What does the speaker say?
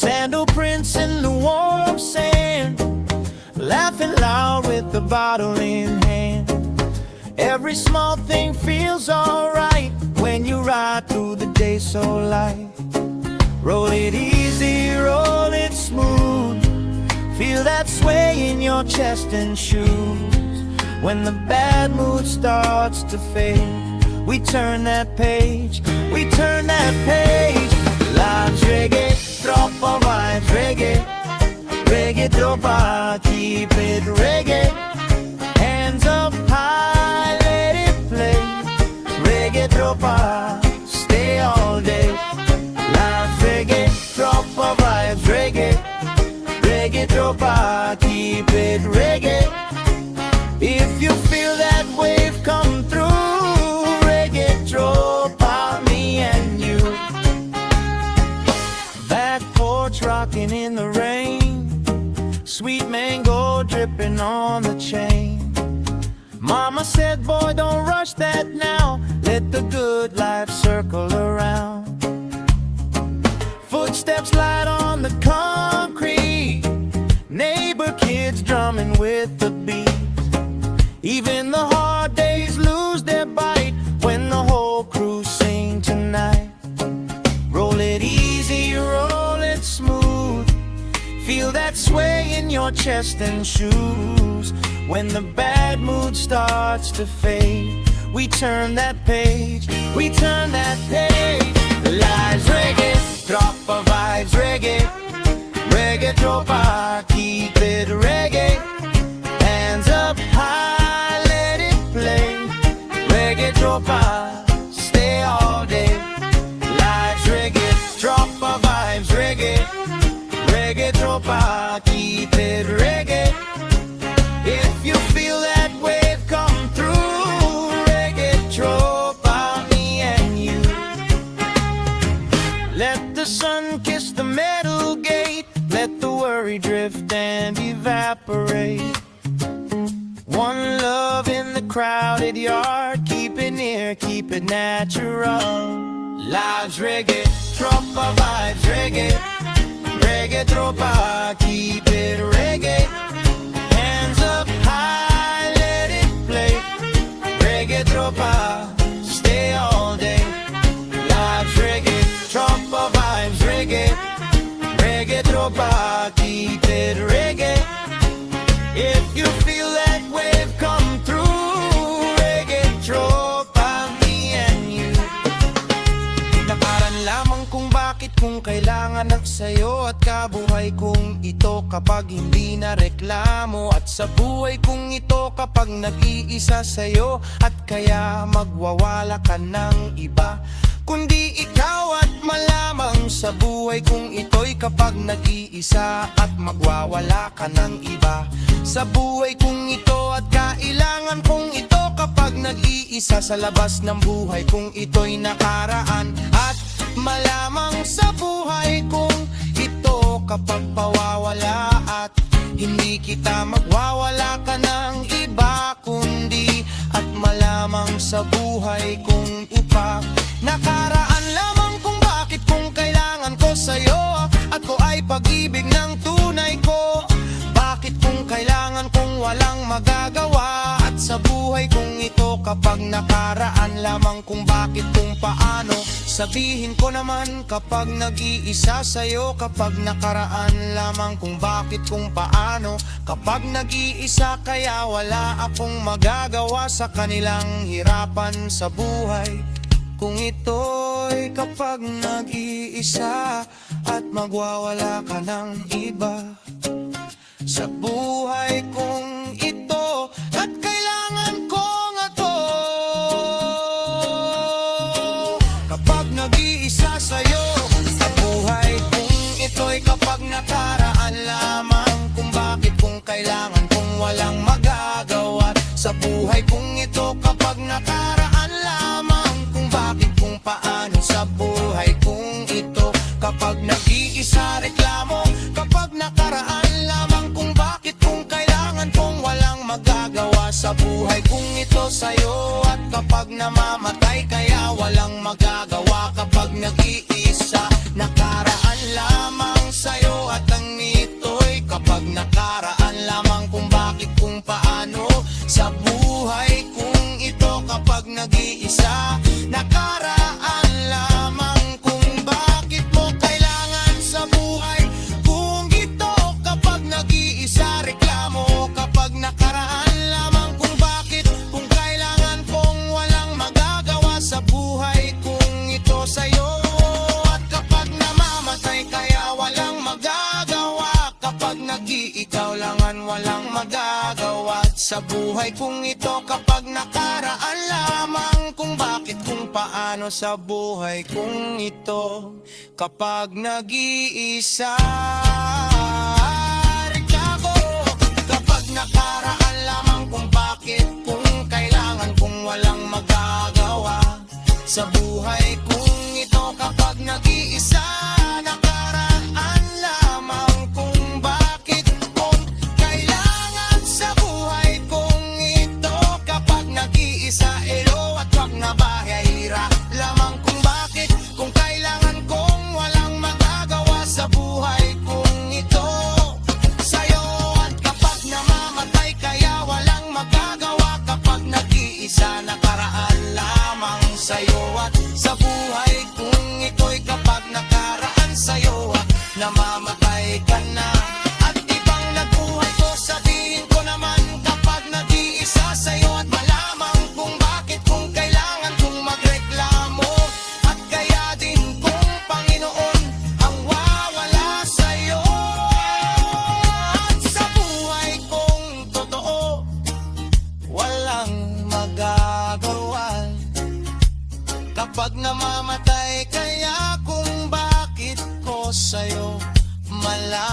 Sandal prints in the warm sand, laughing loud with the bottle in hand. Every small thing feels alright when you ride through the day so light. Roll it easy, roll it smooth, feel that sway in your chest and shoes. When the bad mood starts to fade, we turn that page, we turn that page. Life's reggae, troppa vibes, reggae, reggae troppa, keep it reggae. Hands up high, let it play, reggae troppa, stay all day. Life's reggae, troppa vibes, reggae, reggae troppa, keep it reggae. If you feel that wave come through, reggae troppa, me and you. Back porch rocking in the rain, sweet mango dripping on the chain. Mama said, boy, don't rush that now, let the good life circle around. Footsteps light on the concrete, neighbor kids drumming with the beat. Even the hard days lose their bite when the whole crew sing tonight. Roll it easy, roll it smooth, feel that sway in your chest and shoes. When the bad mood starts to fade, we turn that page, we turn that page. Life's reggae, troppa vibes, reggae, reggae troppa, keep it reggae. Hands up high, let it play, reggae troppa, stay all day. Life's reggae, troppa vibes, reggae, reggae troppa, keep it reggae. If you feel that wave come through, reggae troppa, me and you. Let the sun kiss the metal gate, let the worry drift and evaporate. One love in the crowded yard, keep it near, keep it natural. Lives reggae, troppa vibes, reggae, reggae troppa, keep it reggae. Hands up high, let it play, reggae troppa, stay all day. Lives reggae, troppa vibes, reggae, reggae troppa, keep it reggae. If you feel that wave come through, reggae troppa, me and you. Nakaran lamang kung bakit kung kailangan ng sayo at kabuhay kong ito kapag hindi na reklamo. At sa buhay kong ito kapag nag-iisa sayo at kaya magwawala ka ng iba. Kundi ikaw at malamang sa buhay kong ito'y kapag nag-iisa at magwawala ka ng iba. Sa buhay kong ito at kailangan kong ito kapag nag-iisa sa labas ng buhay kong ito'y nakaraan. At malamang sa buhay kong ito kapag pawawala at hindi kita magwawala ka ng iba. Kundi at malamang sa buhay kong ipa nakaraan lamang kung bakit kung kailangan ko sa'yo at ko ay pag-ibig ng tunay ko. Bakit kung kailangan kong walang magagawa at sa buhay kong ito kapag nakaraan lamang kung bakit kung paano. Sabihin ko naman kapag nag-iisa sa'yo kapag nakaraan lamang kung bakit kung paano. Kapag nag-iisa kaya wala akong magagawa sa kanilang hirapan sa buhay. Kung ito'y kapag nag-iisa at magwawala ka ng iba. Sa buhay kong ito at kailangan ko nga to. Kapag nag-iisa sa'yo, sa buhay kong ito'y kapag nakaraan lamang kung bakit kung kailangan kong walang magagawa. Sa buhay kong ito kapag nakaraan lamang kung paano. Sa buhay kong ito kapag nag-iisa reklamo. Kapag nakaraan lamang kung bakit kung kailangan kong walang magagawa. Sa buhay kong ito sa'yo at kapag namamatay kaya walang magagawa. Kapag nag-iisa nakaraan lamang sa'yo. walang magagawa sa buhay kong ito. Kapag nakaraan lamang kung bakit, kung paano sa buhay kong ito. Kapag nag-iisa Ricardo, kapag nakaraan lamang kung bakit, kung kailangan, kung walang magagawa sa buhay kong ito. Kapag nag-iisa, nakaraan lamang kung bakit, kung kailangan sa buhay kong ito. Kapag nag-iisa, elo at wag na bahira lamang kung bakit, kung kailangan, kung walang magagawa sa buhay kong ito. Sa'yo at kapag namamatay, kaya walang magagawa. Kapag nag-iisa, nakaraan lamang sa'yo at sa buhay kung ito'y kapag nakaraan sa'yo at namamatay ka na. At ibang nagbuhay ko, sabihin ko naman kapag nag-iisa sa'yo at malamang kung bakit, kung kailangan kong magreklamo. At kaya din kung Panginoon ang wawala sa'yo. At sa buhay kong totoo, walang magagawa kapag namamatay, kaya kung bakit ko sa'yo malaman.